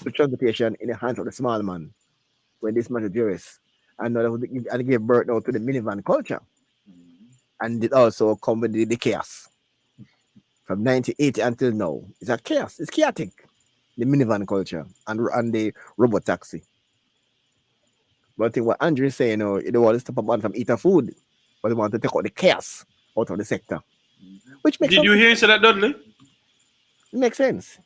the transportation in the hands of the small man when this man is Jewish. And now and gave birth now to the minivan culture. Mm. And it also come with the chaos from 1980 until now. It's a chaos. It's chaotic. The minivan culture and the robot taxi. But I think what Andrew is saying, they want to stop a man from eating food, but they want to take out the chaos out of the sector, Mhm. which makes Did some you hear say that, Dudley? it makes sense.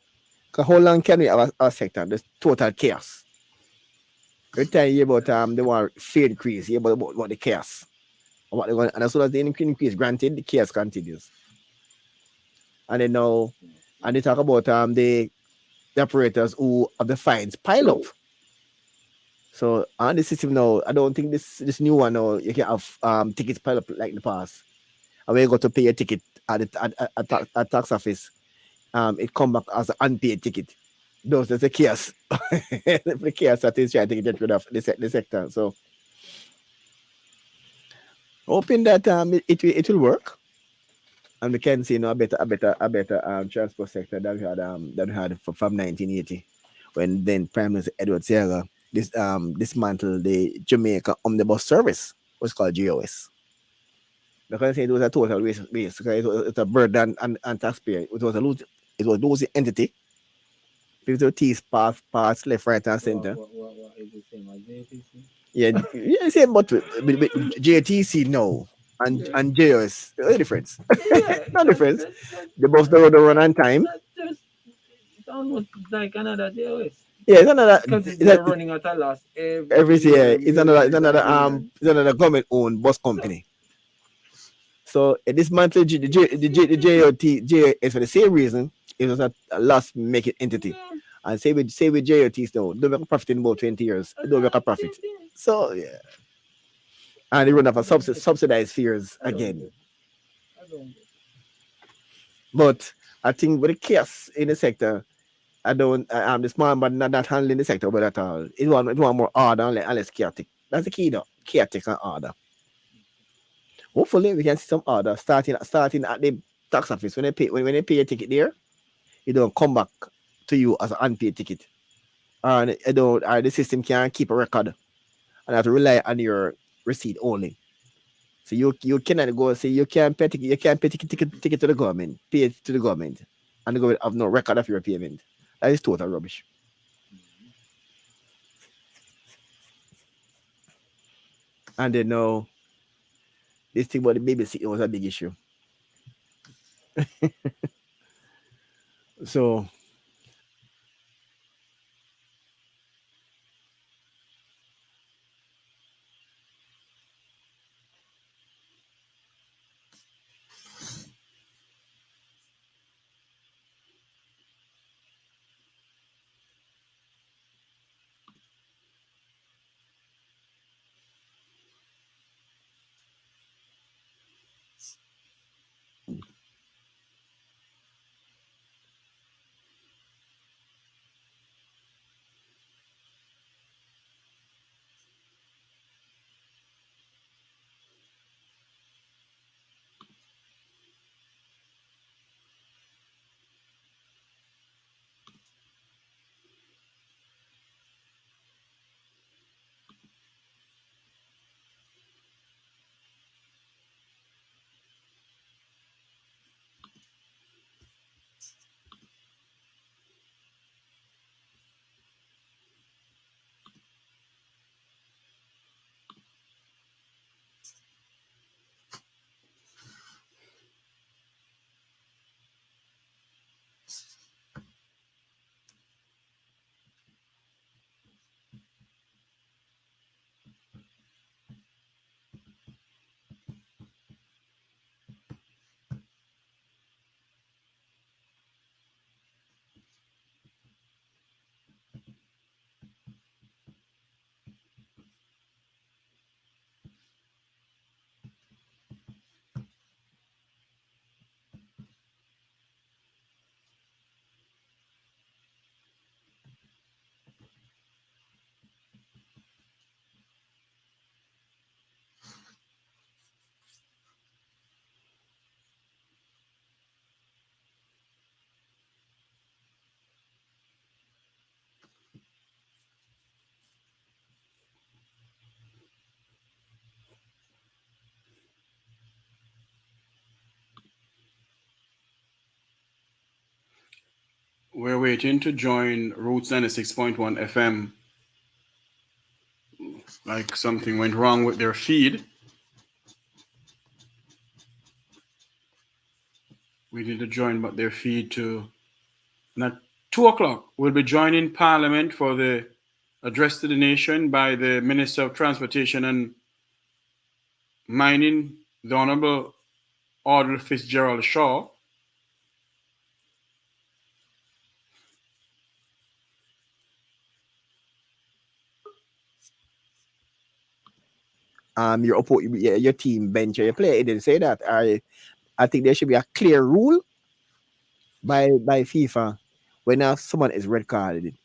Because how long can we have a sector? There's total chaos. Every time you hear about they want fear increase, you hear about the chaos. And as soon as the increase granted, the chaos continues. And then now, and they talk about the operators who have the fines pile up. So on the system now, I don't think this new one now you can have tickets pile up like in the past. And when you go to pay a ticket at tax office, it come back as an unpaid ticket. Those there's a chaos. The chaos that is trying to get rid of the sector. So hoping that it will work. And we can see a better transport sector that we had from 1980 when then Prime Minister Edward Seaga dismantled the Jamaica omnibus service, was called GOS. Because it was a total waste because it's a burden and taxpayer. It was losing entity. People teeth parts left, right, and center. What is the same as JTC? Yeah, yeah, same, but JTC no, Yeah. and JOS, no difference. Yeah, No difference. that, They both don't run on time. that just, it's almost like another JOS. Yeah, it's another. Because they're It's running at a loss every every year. year, It's another. It's millions another. and millions. It's another government-owned bus company. So this monthly the JOT for the same reason it was a loss-making entity. Yeah, And say with JOTs now, don't make a profit in about 20 years. They don't make a profit. same thing. So yeah, and they run off a I don't get it. subsidized fares I don't again. get it. I don't get But I think with the chaos in the sector, I don't. I'm the small man not handling the sector but at all. It want more order and less chaotic. That's the key though. Chaotic and order. Hopefully we can see some order starting at the tax office when they pay a ticket there, it don't come back to you as an unpaid ticket. And it don't or the system can't keep a record and have to rely on your receipt only. So you cannot go and say you can't pay ticket to the government, pay it to the government, and the government have no record of your payment. That is total rubbish. it. And then now this thing about the babysitting was a big issue. So We're waiting to join Roots 96.1 FM. Like something went wrong with their feed. We need to join but their feed to at 2 o'clock. We'll be joining Parliament for the address to the nation by the Minister of Transportation and Mining, the Honorable Audrey Fitzgerald Shaw. Your team bench or your player. It didn't say that. I think there should be a clear rule by FIFA when someone is red carded.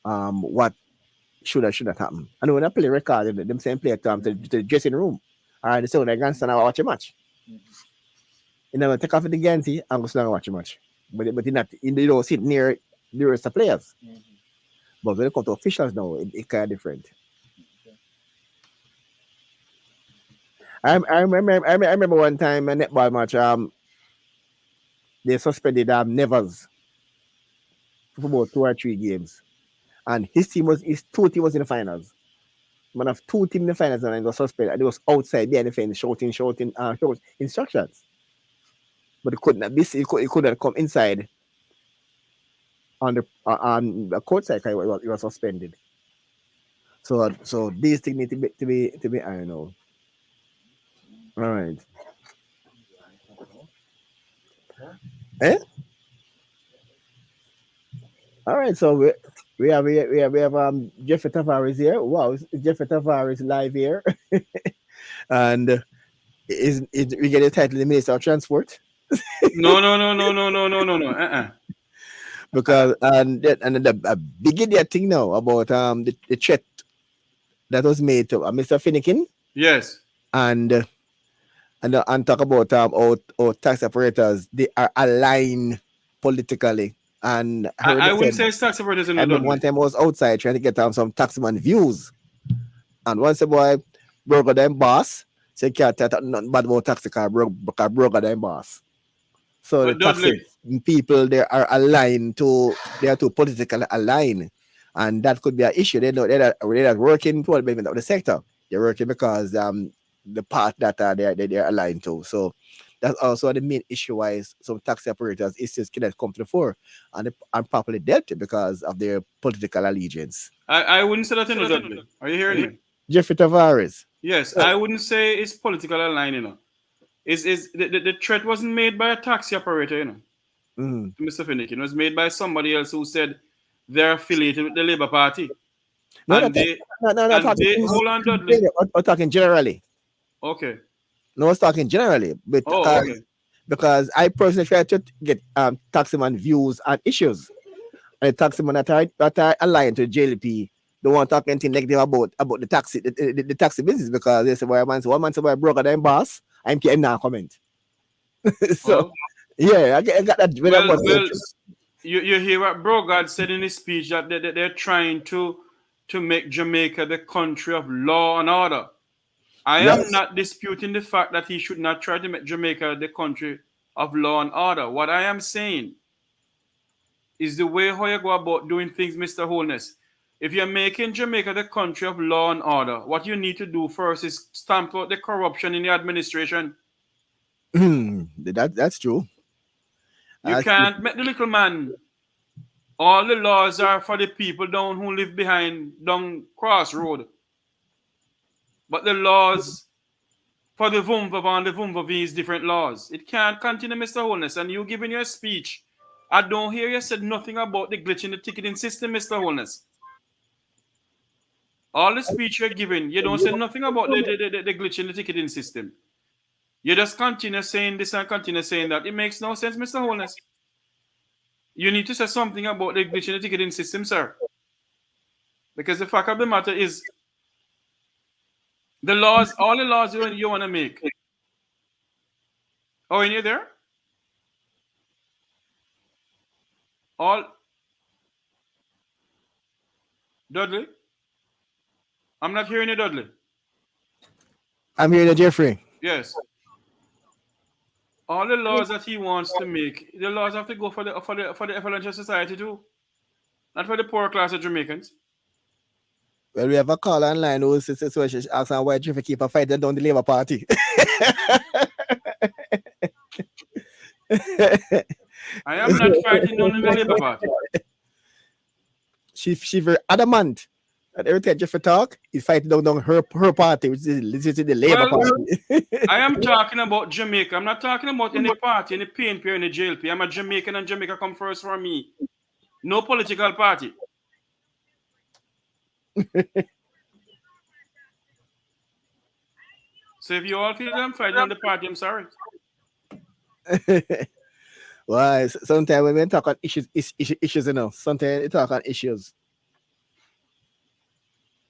What should not happen? I know when I play red card, them same player come to the dressing room. All right, so they can stand and watch a match. You never take off the Ganti and go stand and watch a match. But you don't sit near the rest of the players. But when it comes to officials now, it's kind of different. I remember one time a netball match. They suspended Nevers for about 2 or 3 games, and his two team was in the finals. One of 2 teams in the finals, and I got suspended. And it was outside behind the fence shouting instructions, but it couldn't be. It couldn't come inside on the court side. It was suspended. So these things need to be ironed out. All right. Eh? All right. So we have Jeffery Tavares here. Wow, Jeffery Tavares live here, and we get the title the Minister of Transport. No. Because the big idiot thing now about the threat that was made to Mr. Finnegan. Yes. And talk about how tax operators, they are aligned politically. And I wouldn't say it's tax operators in the Dudley. One time I was outside trying to get some taxman views, and once a boy broke them boss, say can't tell nothing bad about taxi car broke them boss. So but the taxi people, they are aligned they are too politically aligned, and that could be an issue. They're not working for the benefit of the sector. They're working because the part that they're aligned to. So that's also the main issue why some taxi operators issues cannot come to the fore and properly dealt with because of their political allegiance. I wouldn't say that in the Dudley. Are you hearing me? Jeffery Tavares. Yes, I wouldn't say it's political aligned, you know. The threat wasn't made by a taxi operator, you know. Mr. Finnegan. It was made by somebody else who said they're affiliated with the Labour Party. Hold on, Dudley. We're talking generally. Okay. No, I was talking generally, but because I personally try to get taximan views and issues, and the taximan that are aligned to the JLP don't want to talk anything negative about the taxi business because they say one man say broker them boss, I'm now comment. So yeah, I got that. Well, you hear what Brogard said in his speech that they're trying to make Jamaica the country of law and order. I am not disputing the fact that he should not try to make Jamaica the country of law and order. What I am saying is the way how you go about doing things, Mr. Holness. If you're making Jamaica the country of law and order, what you need to do first is stamp out the corruption in the administration. That's true. You can't make the little man. All the laws are for the people down who live down Crossroad. But the laws for the Vumvav and the Vumvavi is different laws. It can't continue, Mr. Holness. And you giving your speech, I don't hear you said nothing about the glitch in the ticketing system, Mr. Holness. All the speech you're giving, you don't say nothing about the glitch in the ticketing system. You just continue saying this and continue saying that. It makes no sense, Mr. Holness. You need to say something about the glitch in the ticketing system, sir. Because the fact of the matter is, all the laws you want to make. Oh, and you there? Dudley? I'm not hearing you, Dudley. I'm hearing you, Jeffrey. Yes. All the laws that he wants to make, the laws have to go for the affluential society too, not for the poor class of Jamaicans. Well, we have a call online who says so she asks why Jeffrey keep a fighting down the Labour Party. I am not fighting down in the Labour Party. She very adamant that every time Jeffrey talk, he's fighting down her party, which is the Labour Party. I am talking about Jamaica. I'm not talking about any party, any PNP or any JLP. I'm a Jamaican and Jamaica come first for me. No political party. So if you all feel that I'm fighting on the party, I'm sorry. Why? Sometimes when we talk on issues, sometimes we talk on issues.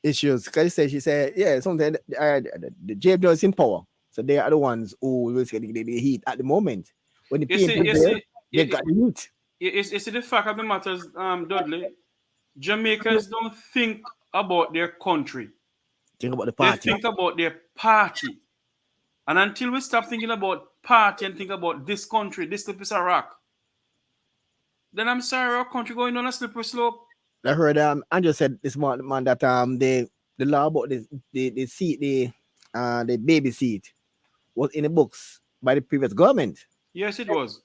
Because she said, yeah, sometimes the JLP in power. So they are the ones who will say the heat at the moment. When the PNP they got the heat. It's the fact of the matter, Dudley. Jamaicans don't think about their country. Think about the party. They think about their party. And until we stop thinking about party and think about this country, this piece of rock, then I'm sorry, our country going on a slippery slope. I heard Andrew said this morning, man, that the law about the seat, the baby seat was in the books by the previous government. Yes, it was.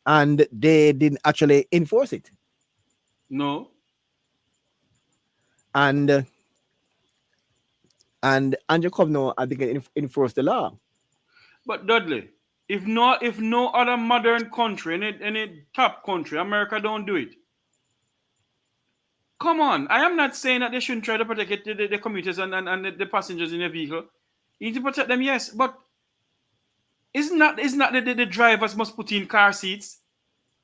And they didn't actually enforce it. No. And Andrew Kovno, I think, enforce the law. But Dudley, if no other modern country, any top country, America don't do it. Come on, I am not saying that they shouldn't try to protect the commuters and the passengers in the vehicle. You need to protect them, yes, but isn't that the drivers must put in car seats?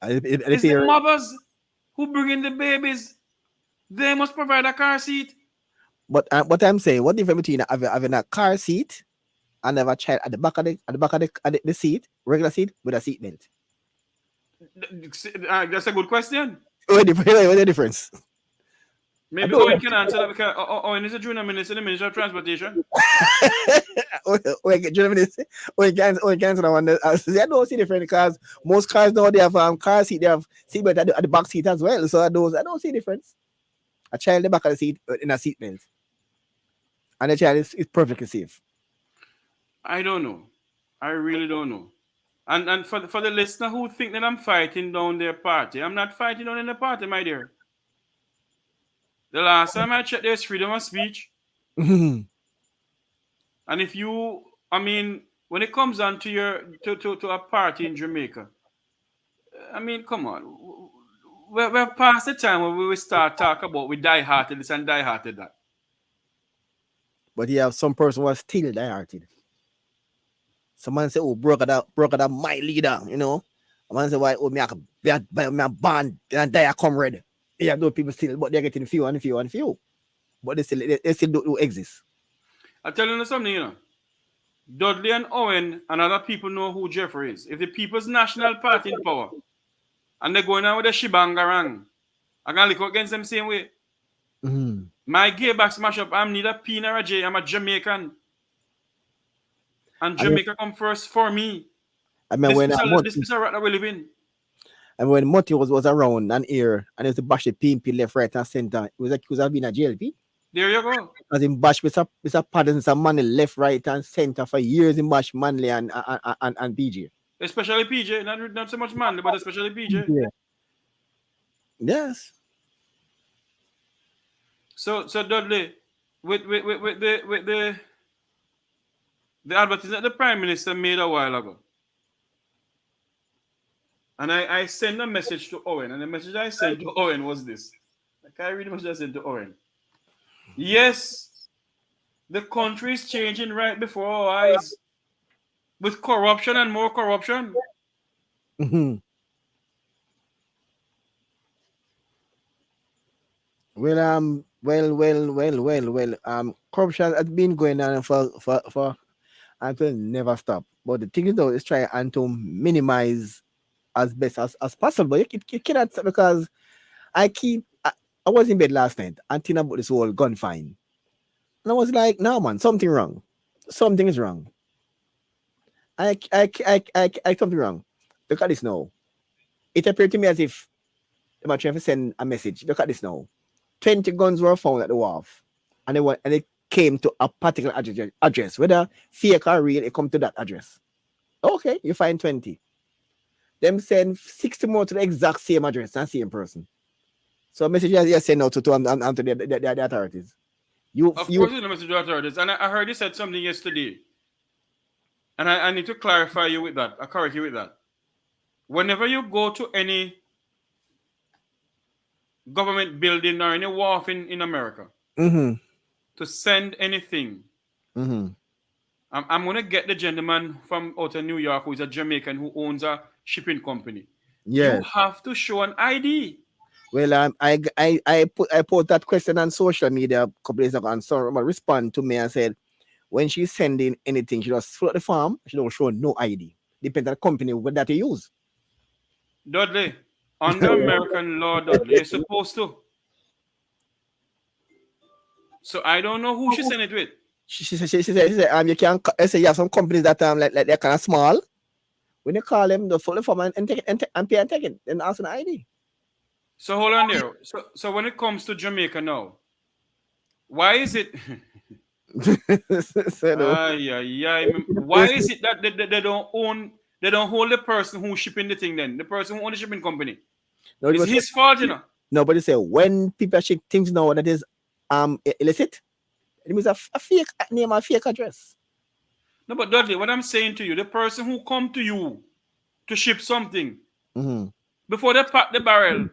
It's the mothers who bring in the babies. They must provide a car seat. But what I'm saying, what difference between having a car seat and have a child at the back of the seat, regular seat with a seat belt? That's a good question. What's the difference? Maybe Owen can answer that because Owen is a junior minister in the Ministry of Transportation. Owen can answer that one. I don't see difference because most cars now they have car seat, they have seat belt at the back seat as well. So I don't see difference. A child in the back of the seat in a seat belt, and the child is perfectly safe. I don't know. I really don't know. And for the listener who think that I'm fighting down their party, I'm not fighting down in the party, my dear. The last time I checked, there's freedom of speech. And if you, when it comes down to a party in Jamaica, come on. We're past the time where we will start talking about we die-hearted this and die-hearted that. But you have some person who are still die-hearted. Someone say, oh, broke that my leader, you know. A man say, why, oh, me a band and die a comrade. Yeah, those people still, but they're getting few. But they still do exist. I'll tell you something, you know. Dudley and Owen and other people know who Jeffery is. If the People's National Party in power and they're going on with the shibangarang, I'm going to look against them same way. Mm-hmm. My gay back smash up, I'm neither P nor a J, I'm a Jamaican. And Jamaica come first for me. This is a rat that we live in. And when Moti was around and here, and he was to bash the PNP left, right, and center, it was accused of being a JLP. There you go. Because in bash Mr. Patterson and Manley left, right, and center for years in bash Manley and PJ. Especially PJ, not so much Manley, but especially PJ. Yeah. Yes. So Dudley, with the advertisement the Prime Minister made a while ago. And I sent a message to Owen, and the message I sent to Owen was this. Can I read the message I sent to Owen? Yes, the country is changing right before our eyes with corruption and more corruption. Mm-hmm. Corruption has been going on for and will never stop. But the thing is though is try and to minimize as best as possible. You cannot, because I was in bed last night and thinking about this whole gun fine. And I was like, no man, something wrong. Something is wrong. I something wrong. Look at this now. It appeared to me as if they were trying to send a message. Look at this now. 20 guns were found at the wharf, and they came to a particular address. Whether fake or real, it come to that address. Okay, you find 20. Them send 60 more to the exact same address and same person. So a message you send out to the authorities. Of course, it's a message to authorities. And I heard you said something yesterday. And I need to clarify you with that. I correct you with that. Whenever you go to any government building or any wharf in America to send anything, I'm going to get the gentleman from out of New York who is a Jamaican who owns a shipping company. Yeah. You have to show an ID. Well, I put that question on social media a couple days ago, and someone respond to me and said, when she's sending anything, she just fill out the form. She don't show no ID. Depends on the company that you use. Dudley, under American law, Dudley, you're supposed to. So I don't know who she sent it with. She said, you can say you have some companies that like they're kind of small. When you call them, they fill the form and take it and pay and take it, and ask an ID. So hold on there. So when it comes to Jamaica now, why is it? Why is it that they don't hold the person who's shipping the thing then? The person who owns the shipping company. It's his fault, you know. Nobody say when people ship things now that is illicit, it means a fake name, a fake address. No, but Dudley, what I'm saying to you, the person who come to you to ship something, before they pack the barrel,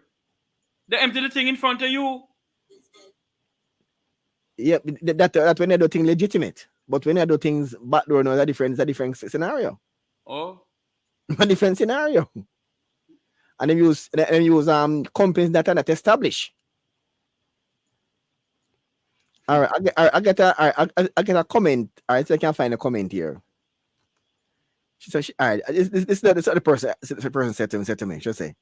they empty the thing in front of you. Yeah, that when they do things legitimate. But when they do things backdoor, no, it's a different scenario. Oh. A different scenario. And they use companies that are not established. All right, I get a comment. All right, so I can find a comment here. She said, all right, this is the person. The person said to me. She'll say,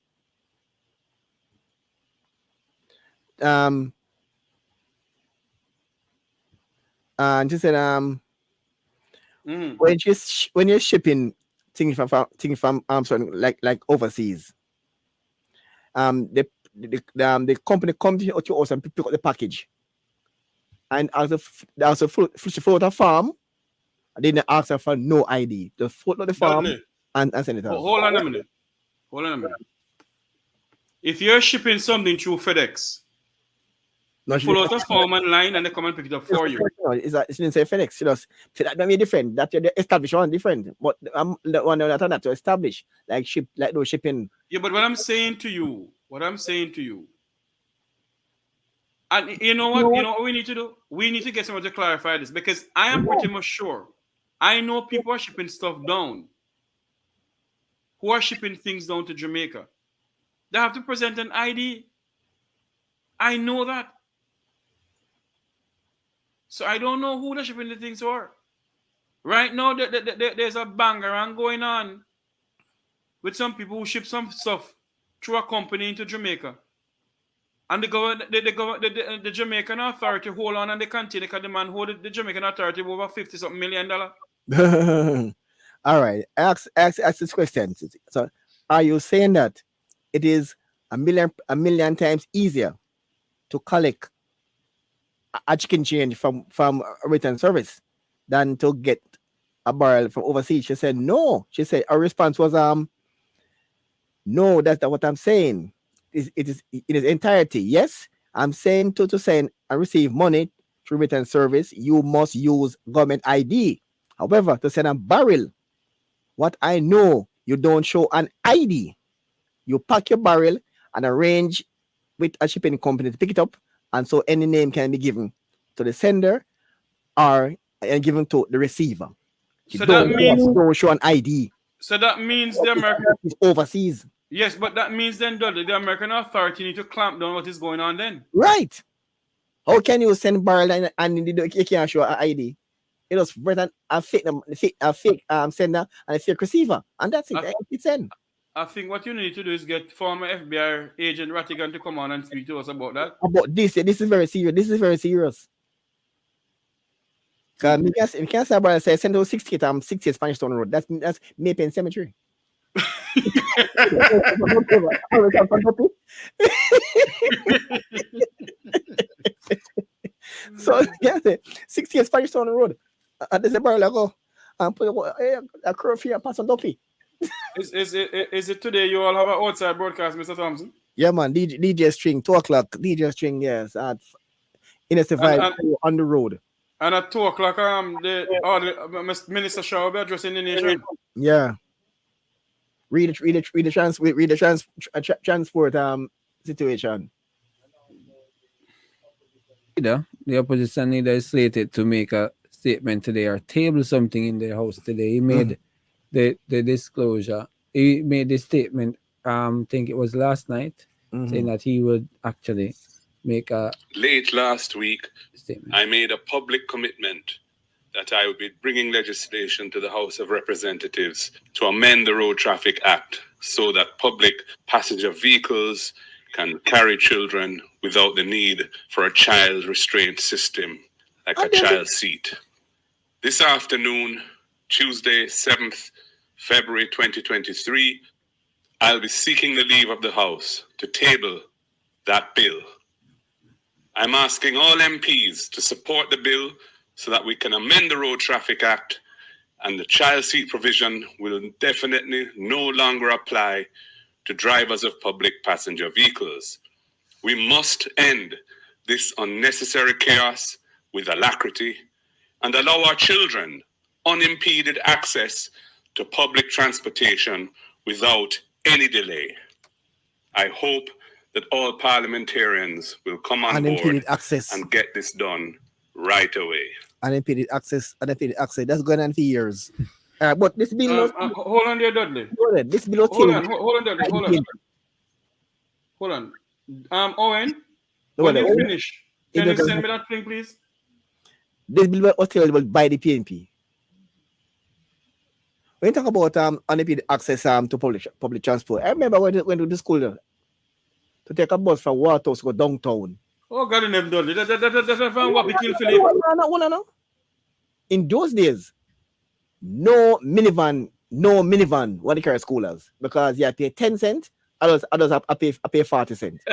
and she said, when you're shipping things from like overseas, the company comes to you also and pick up the package, and also fill out a form. Then they ask her for no ID. Just fill out the form and send it out. Hold on a minute. If you're shipping something through FedEx, fill out a form online and they come and pick it up for you. She didn't say FedEx. She just said that may be different. That the established one different. But the one that to establish like those shipping. Yeah, but what I'm saying to you, and you know what we need to do? We need to get someone to clarify this, because I am pretty much sure. I know people are shipping stuff down. Who are shipping things down to Jamaica? They have to present an ID. I know that. So I don't know who they're shipping the things for. Right now, there's a banger going on with some people who ship some stuff through a company into Jamaica. And the Jamaican authority hold on and they continue because the man hold the Jamaican authority over $50-something million. All right. Ask this question. So, are you saying that it is a million times easier to collect a chicken change from a return service than to get a barrel from overseas? She said no. She said our response was no. That's not what I'm saying. It is entirety. Yes, I'm saying to send and receive money through return service, you must use government ID. However, to send a barrel, what I know, you don't show an ID. You pack your barrel and arrange with a shipping company to pick it up, and so any name can be given to the sender or given to the receiver. So that means don't show an ID. So that means the American is overseas. Yes, but that means then the American authority need to clamp down what is going on then. Right. How can you send barrel and you can't show an ID? It was written a fake sender and a fake receiver, and that's it. It's in. I think what you need to do is get former FBI agent Rattigan to come on and speak to us about that. About this is very serious. Because we can't say about say send those 68 Spanish Town Road. That's Maypen Cemetery. So yeah, 68 Spanish Town Road. At the barrel I go and put a curfew and pass on Duppy. Is it today you all have an outside broadcast, Mr. Thompson? Yeah, man. DJ String, 2 o'clock. DJ String, yes. At Inestified on the road. And at 2 o'clock, the Minister Shaw will be addressing the nation. Yeah. Read the transport situation. The opposition leader is slated to make a statement today or table something in their house today. He made the disclosure. He made the statement, I think it was last night, saying that he would actually make a... Late last week, statement. I made a public commitment that I would be bringing legislation to the House of Representatives to amend the Road Traffic Act so that public passenger vehicles can carry children without the need for a child restraint system like a child seat. This afternoon, Tuesday, 7th February 2023, I'll be seeking the leave of the House to table that bill. I'm asking all MPs to support the bill so that we can amend the Road Traffic Act and the child seat provision will definitely no longer apply to drivers of public passenger vehicles. We must end this unnecessary chaos with alacrity and allow our children unimpeded access to public transportation without any delay. I hope that all parliamentarians will come on board and get this done right away. Unimpeded access. That's going on for years. But this bill... hold on there, Dudley. This bill... Hold on, Dudley. Hold on. Owen, when you finish, can you send me that thing, please? This bill was tabled by the PNP. When you talk about unimpeded access to public transport, I remember when I went to the school to take a bus from Waterhouse to go downtown. Oh, God, in them, Dudley. That's from what we kill Philip. No. In those days, no minivan when they carry schoolers because you pay 10 cents, others I pay 40 cents.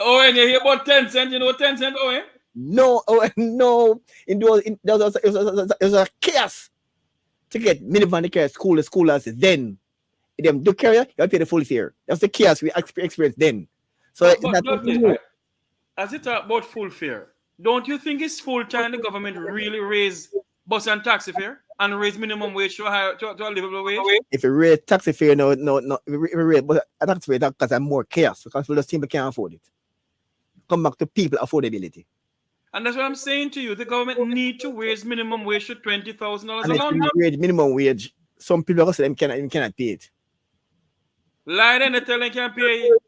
Owen, you hear about 10 cents? You know 10 cents, Owen? No. It was a chaos to get minivan to carry schoolers then. If them do carry, you pay the full fare. That's the chaos we experienced then. So as it talk about full fare, don't you think it's full time the government really raise bus and taxi fare and raise minimum wage to a livable wage? If you raise taxi fare, no. If you raise taxi fare, that because I'm more chaos because people just simply can't afford it. Come back to people affordability. And that's what I'm saying to you. The government need to raise minimum wage to $20,000 a month. And if you raise minimum wage, some people are saying them cannot pay it. Lie then they tell them can't pay it.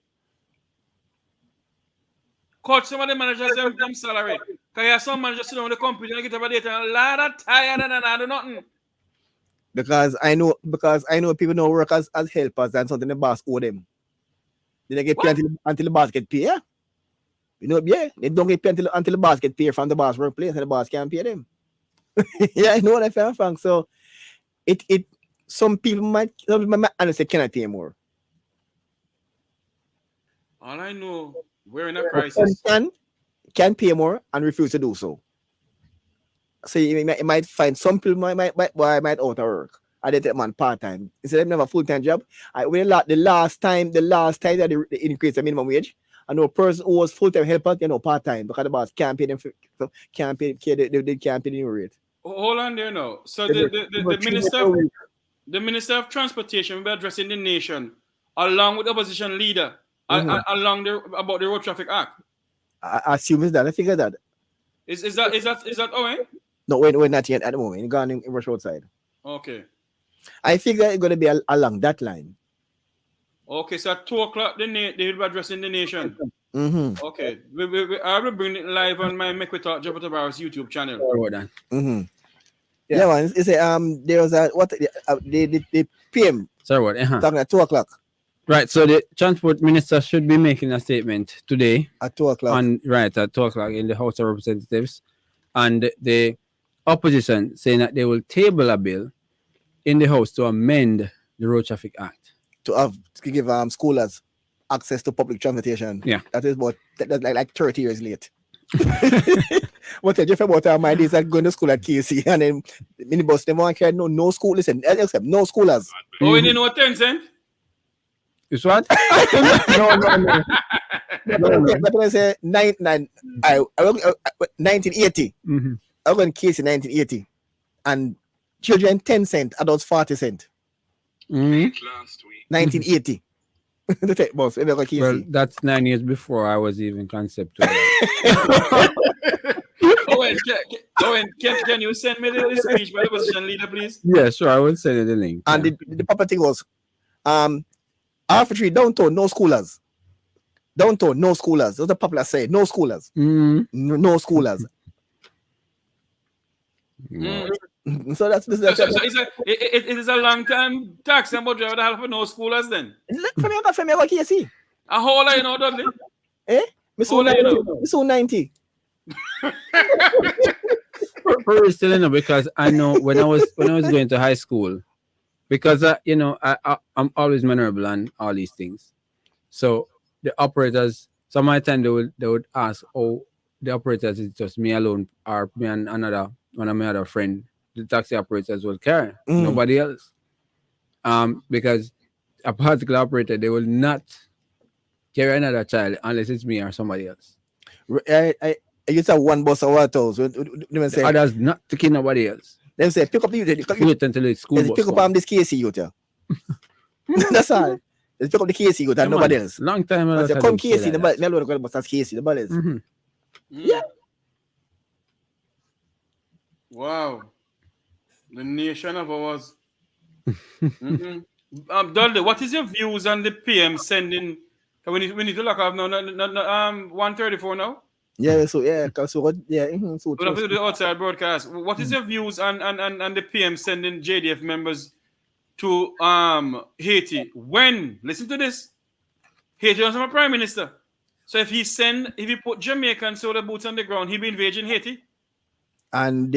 Cut some of the managers them salary. Because you have some managers sit down with the computer and get up a data and lie that tired and I do nothing. Because I know people know work as helpers and something the boss owe them. They get paid until the boss get paid. Yeah? You know, yeah, they don't get paid until the boss get paid from the boss workplace and the boss can't pay them. Yeah, I know what I found, Frank. So some people might honestly cannot pay more. All I know, we're in a crisis. Can pay more and refuse to do so. So you might find some people might out of work. I did that man part-time. Instead of having a full-time job. The last time that they increased the minimum wage, I know a person who was full-time helper, part-time because the boss can't pay them they can't pay the new rate. Hold on there now. So the Minister of Transportation will be addressing the nation along with the opposition leader about the Road Traffic Act. I assume it's that. I figure that. Is that Owen? No, we're not yet at the moment. We're going in rush outside. Okay. I figure it's going to be along that line. Okay, so at 2 o'clock, they will be addressing the nation. Mm-hmm. Okay. I will bring it live on my Make We Talk Jeffery Tavares YouTube channel. Mm-hmm. Yeah, man. It's there was the PM. Sorry, what? Talking at 2 o'clock. Right, so the transport minister should be making a statement today at 2 o'clock. At 2 o'clock in the House of Representatives, and the opposition saying that they will table a bill in the House to amend the Road Traffic Act. To give scholars access to public transportation. Yeah. That is that's like 30 years late. What I just about my days that going to school at KC and then minibus they want to no school. Listen, except no schoolers. Oh, we didn't know 10 cent? It's what? No. But I say 1980. Mm-hmm. I went to KC in 1980, and children 10 cent, adults 40 cent. Mm-hmm. Last week. 1980. The tech boss. Well, that's 9 years before I was even conceptual. Owen, can you send me the speech by the opposition leader, please? Yeah, sure. I will send you the link. And the proper thing was, Arbitrary downtown, no schoolers. Downtown, no schoolers. That's the popular say, no schoolers. Mm-hmm. No schoolers. So that's it is a long time tax about driver to have no schoolers then. Look for me, what can you see? A whole lot, you know, Dudley. Me so 90. For real, still, because I know when I was going to high school, because I'm always maneuverable and all these things. So the operators, some of the time they would ask, oh, the operators is just me alone or me and one of my other friend. The taxi operators will carry nobody else. Because a particular operator, they will not carry another child unless it's me or somebody else. I used to have one bus or what else. The others not taking nobody else. They say pick up the Wait until the school bus pick up this KC youth. That's all. They pick up the KC youth and nobody else. Long time. I say, come KC, the bus that's KC, the bus. Yeah. Wow. The nation of ours. Dudley, what is your views on the PM sending? We need to look up now. 134 now. Yeah. So what? Yeah. So we'll have to do the outside broadcast. What is your views on the PM sending JDF members to Haiti? When listen to this, Haiti was my prime minister. So if he put Jamaican soldier boots on the ground, he'll be invading Haiti. And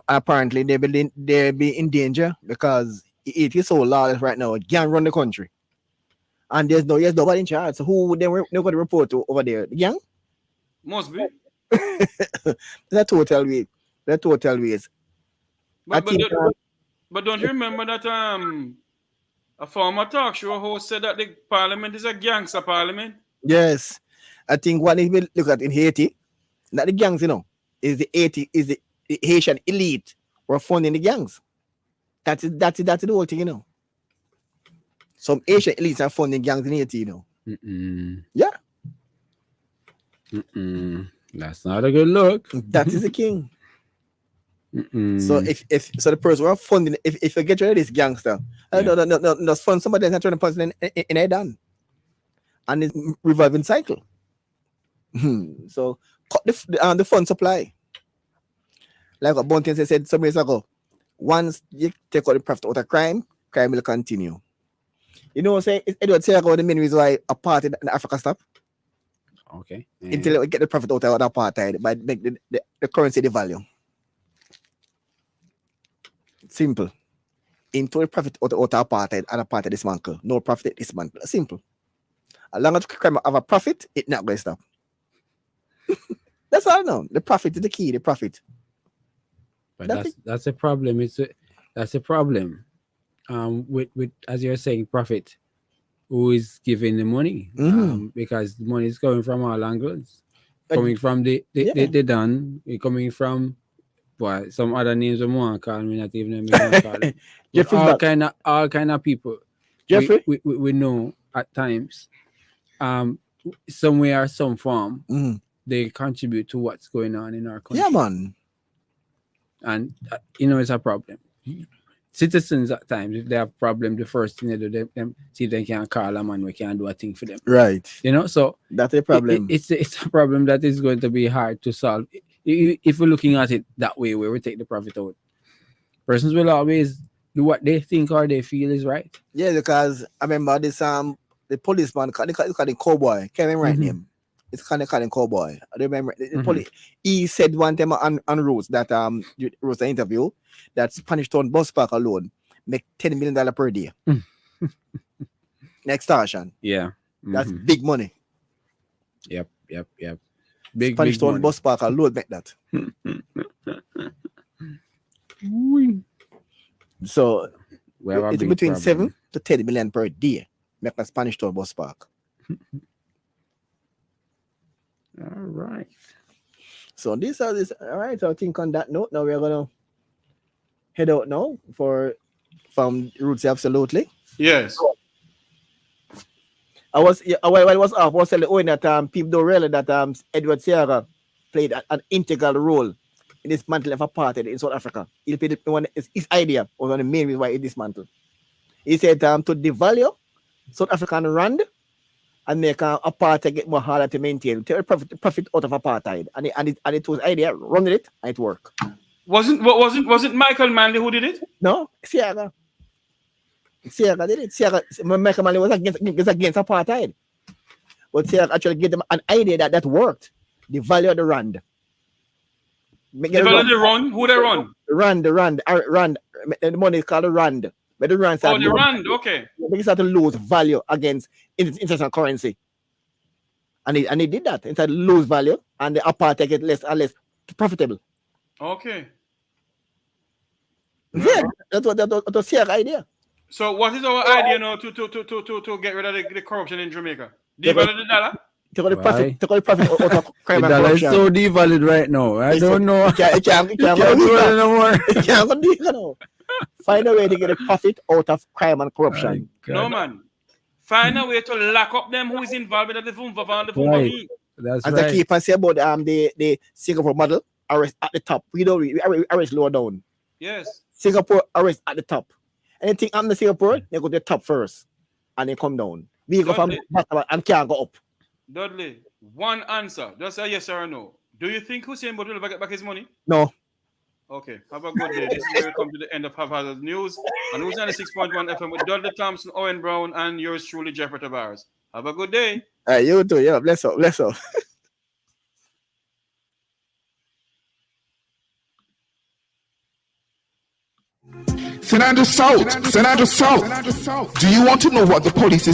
apparently they be in danger because it is so lawless right now. It can't run the country, and there's nobody in charge. So who would they going to report to over there? The gang? Must be. That's total waste. But don't you remember that a former talk show host said that the parliament is a gangster parliament? Yes, I think what we look at in Haiti, not the gangs, is the Haitian elite were funding the gangs. That's the whole thing, Some Asian elites are funding gangs in Haiti, Yeah. That's not a good look. That is the king. So if the person who are funding, if you get rid of this gangster, no, fund somebody that's not trying to put in a done. And it's revolving cycle. So cut the fund supply. Like what Bonten said some years ago, once you take out the profit out of crime will continue. Say Edward say about the main reason why apartheid in Africa stop. Okay. Until we get the profit out of apartheid by make the currency devalue. Simple. Into the profit out of apartheid and apartheid dismantle. No profit dismantle. Simple. As long as crime have a profit, it's not going to stop. That's all now. The profit is the key, the profit. But that's a problem. That's a problem. With as you're saying, profit. Who is giving the money? Because the money is coming from all angles. Coming from the Don, coming from some other names of more call me, not even call it. all kind of people. Jeffrey? We know at times some way or some form they contribute to what's going on in our country. Yeah, man. And it's a problem. Citizens at times, if they have problem, the first thing they do, them see if they can call a man, we can do a thing for them. Right. So that's a problem. It's a problem that is going to be hard to solve. If we're looking at it that way, where we take the profit out, persons will always do what they think or they feel is right. Yeah, because I remember this the policeman, they call the cowboy, can't remember right name. It's kind of cowboy. I remember he said one time on Roots that Roots interview that Spanish Town bus park alone make $10 million per day. Extortion. Yeah. That's big money. Yep. Big Spanish Town money. bus park alone make that. So it's between 7 to 10 million per day. Make a Spanish Town bus park. All right. So this. All right. So I think on that note, now we're gonna head out now from Roots. Absolutely. Yes. While I was off, I was telling Owen that people don't realize that Edward Sierra played an integral role in dismantling of apartheid in South Africa. He played his idea was one of the main reasons why he dismantled. He said to devalue South African rand and make apartheid get more harder to maintain. Take profit out of apartheid, and it was idea, run with it, and it worked. Wasn't Michael Manley who did it? No, Sierra did it. Michael Manley was against apartheid, but Sierra actually gave them an idea that worked. Devalue the rand. Devalue the rand. Who they run? Rand. The money is called the rand. But the rand started the rand, okay. They start to lose value against international currency. And he did that. It started to lose value and the apartheid get less and less profitable. Okay. Yeah, that's what Sierra idea. So what is our idea now to get rid of the corruption in Jamaica? Devalue the dollar? Take all the profit out of crime and the dollar is corruption. so devalued right now. I don't know. It can't do it no more. Find a way to get the profit out of crime and corruption. No, man. Find a way to lock up them who is involved with the Vumva. Right. That's As right. I keep on saying about the Singapore model, arrest at the top. We arrest lower down. Yes. Singapore arrest at the top. Anything happen to Singapore, they go to the top first. And they come down. We go from bottom and can't go up. Dudley, one answer. Just a yes or a no. Do you think Hussein Bolt will get back his money? No. Okay, have a good day. This is where we come to the end of Haphazard News on News 96.1 FM with Dudley Thompson, Owen Brown, and yours truly, Jeffery Tavares. Have a good day. You too. Yeah, bless up. Send out the salt. Do you want to know what the police is